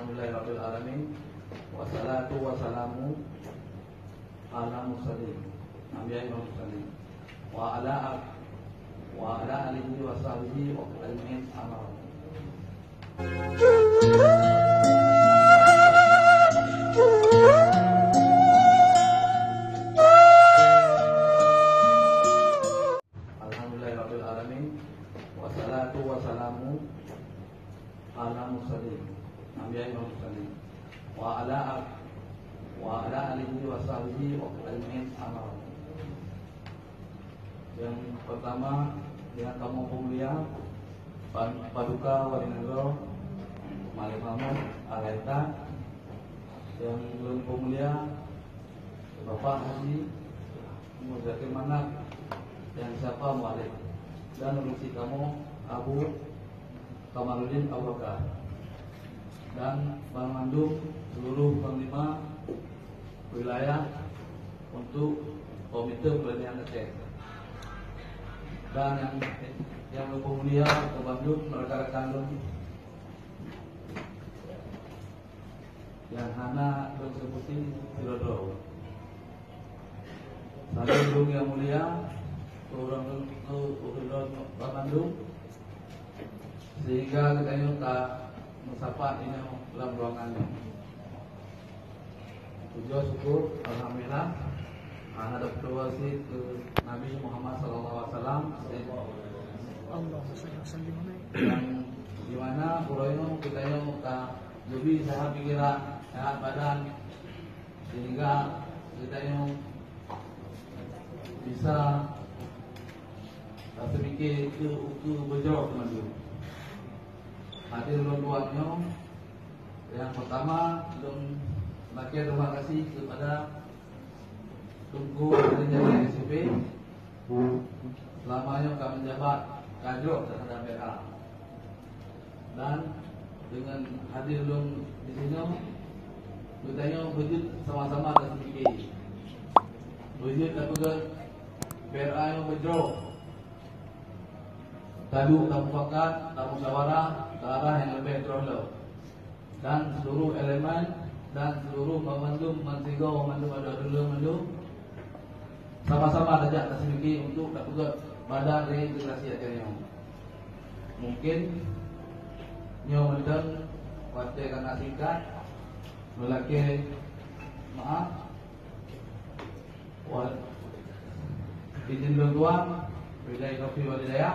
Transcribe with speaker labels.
Speaker 1: Alhamdulillahirabbil alamin. Wassalatu wassalamu ala mursalin. Nabiyyil mursalin. Wa ala alihi wa sahbihi wa ajmain amma. Alhamdulillahirabbil alamin. Wassalatu wassalamu ala mursalin. Nabiyyil mursalin. Wa ala alihi wa sahbihi wa ajmain amma. Yang pertama, dengan tamu pemulia Paduka Wali Negoro Malik Mahmud Alaita. Yang belum pemulia Bapak Haji Muzakir Manak yang siapa Malik, dan urusi kamu Abu Kamaluddin Abu Bakar, dan Bang Mandum seluruh panglima wilayah untuk Komite Pelatihan Aceh. Dan yang mulia ke Bandung, rekan-rekan yang hana dan sebutin Sidodo. Salam yang mulia orang ke Bandung, sehingga kita ini tak mesapa ini dalam ruangannya. Puji syukur alhamdulillah anak dapat wasi ke Nabi Muhammad SAW yang dimana puroino kita ini tak lebih sehat pikiran, sehat badan, sehingga kita ini bisa sedikit ke berjawab teman-teman. Hadir luar-luarnya. Yang pertama, terima kasih kepada Tunggu dari SCP selamanya kami menjabat kadro terhadap BA. Dan dengan hadir di sini, kita wujud sama-sama dan sedikit wujud juga BA yang berjauh. Tadu tamu fakat, tamu musyawarah ke arah yang lebih terlalu, dan seluruh elemen dan seluruh pemandum mantigo pemandum ada dulu sama-sama ajak sedikit untuk dapat pada reintegrasi akhirnya. Mungkin nyawa mendan waktu karena singkat melaki maaf wal izin bertuang bila kopi walidaya.